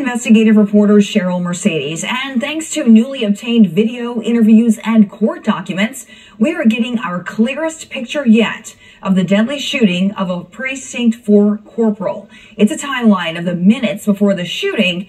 investigative reporter Cheryl Mercedes, and thanks to newly obtained video, interviews, and court documents, we are getting our clearest picture yet of the deadly shooting of a Precinct 4 corporal. It's a timeline of the minutes before the shooting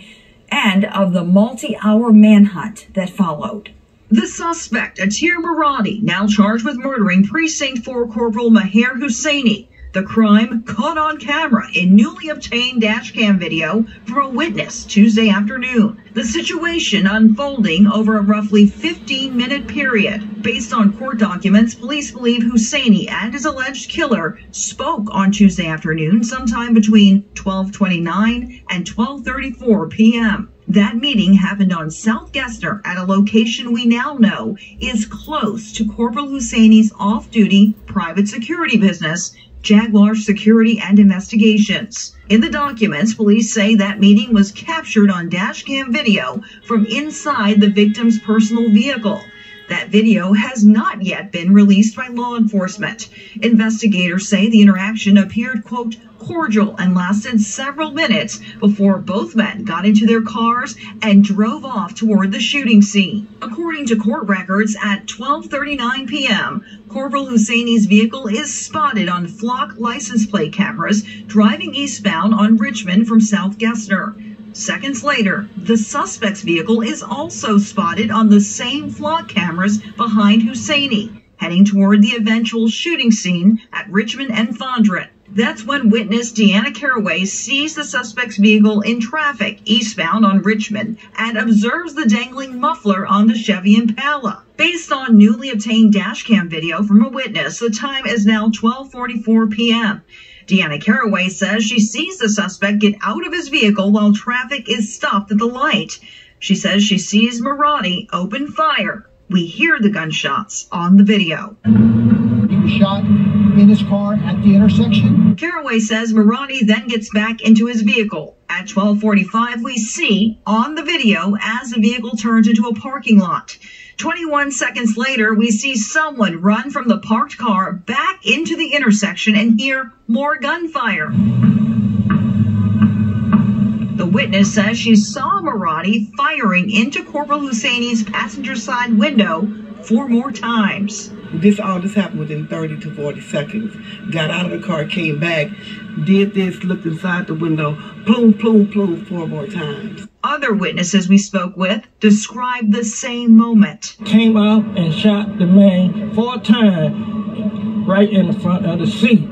and of the multi-hour manhunt that followed. The suspect, Atir Maradi, now charged with murdering Precinct 4 Corporal Maher Husseini. The crime caught on camera in newly obtained dashcam video from a witness Tuesday afternoon. The situation unfolding over a roughly 15-minute period. Based on court documents, police believe Husseini and his alleged killer spoke on Tuesday afternoon sometime between 12:29 and 12:34 p.m. That meeting happened on South Gessner at a location we now know is close to Corporal Husseini's off-duty private security business, Jaguar Security and Investigations. In the documents, police say that meeting was captured on dashcam video from inside the victim's personal vehicle. That video has not yet been released by law enforcement. Investigators say the interaction appeared, quote, cordial and lasted several minutes before both men got into their cars and drove off toward the shooting scene. According to court records, at 12:39 p.m., Corporal Husseini's vehicle is spotted on flock license plate cameras driving eastbound on Richmond from South Gessner. Seconds later, the suspect's vehicle is also spotted on the same flock cameras behind Husseini, heading toward the eventual shooting scene at Richmond and Fondren. That's when witness Deanna Caraway sees the suspect's vehicle in traffic eastbound on Richmond and observes the dangling muffler on the Chevy Impala. Based on newly obtained dashcam video from a witness, the time is now 12:44 p.m. Deanna Caraway says she sees the suspect get out of his vehicle while traffic is stopped at the light. She says she sees Maradi open fire. We hear the gunshots on the video. He was shot in his car at the intersection. Caraway says Maradi then gets back into his vehicle. At 12:45, we see on the video as the vehicle turns into a parking lot. 21 seconds later, we see someone run from the parked car back into the intersection and hear more gunfire. The witness says she saw Maradi firing into Corporal Husseini's passenger side window 4 more times. All this happened within 30 to 40 seconds. Got out of the car, came back, did this, looked inside the window, plume, plume, plume 4 more times. Other witnesses we spoke with described the same moment. Came out and shot the man 4 times right in the front of the seat.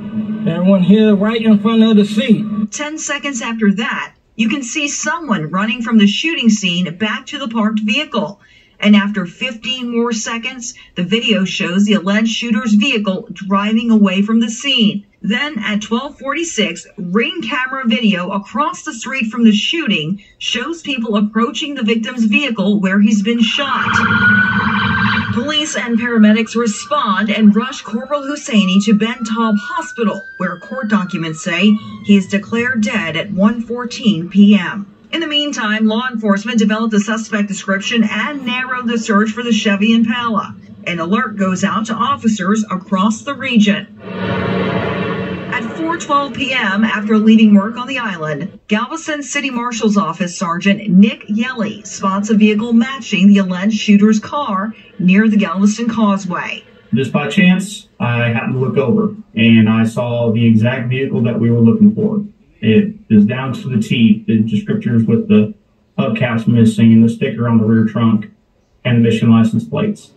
Everyone here right in front of the seat. 10 seconds after that, you can see someone running from the shooting scene back to the parked vehicle. And after 15 more seconds, the video shows the alleged shooter's vehicle driving away from the scene. Then at 12:46, Ring camera video across the street from the shooting shows people approaching the victim's vehicle where he's been shot. Police and paramedics respond and rush Corporal Husseini to Ben Taub Hospital, where court documents say he is declared dead at 1:14 p.m. In the meantime, law enforcement developed a suspect description and narrowed the search for the Chevy Impala. An alert goes out to officers across the region. At 4:12 p.m., after leaving work on the island, Galveston City Marshal's Office Sergeant Nick Yelly spots a vehicle matching the alleged shooter's car near the Galveston Causeway. Just by chance, I happened to look over, and I saw the exact vehicle that we were looking for. It is down to the T, the descriptors with the hubcaps missing and the sticker on the rear trunk and the Michigan license plates.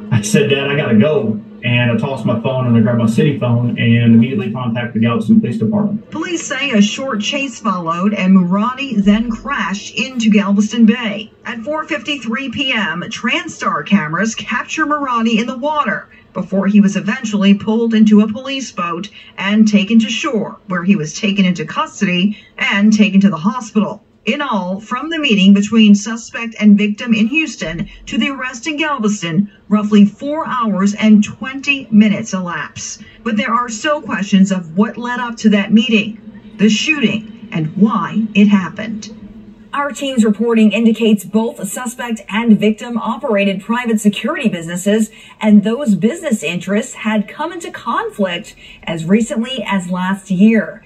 I said, Dad, I gotta go. And I tossed my phone and I grabbed my city phone and immediately contacted the Galveston Police Department. Police say a short chase followed and Maradi then crashed into Galveston Bay. At 4:53 p.m., TransStar cameras capture Maradi in the water before he was eventually pulled into a police boat and taken to shore, where he was taken into custody and taken to the hospital. In all, from the meeting between suspect and victim in Houston to the arrest in Galveston, roughly 4 hours and 20 minutes elapse. But there are still questions of what led up to that meeting, the shooting, and why it happened. Our team's reporting indicates both suspect and victim operated private security businesses, and those business interests had come into conflict as recently as last year.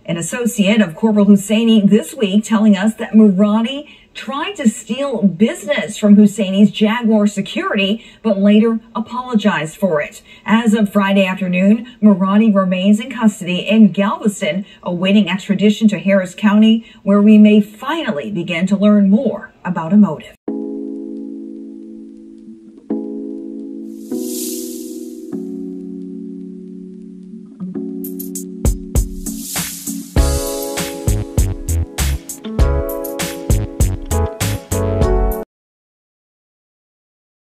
An associate of Corporal Husseini this week telling us that Marani tried to steal business from Husseini's Jaguar security, but later apologized for it. As of Friday afternoon, Marani remains in custody in Galveston, awaiting extradition to Harris County, where we may finally begin to learn more about a motive.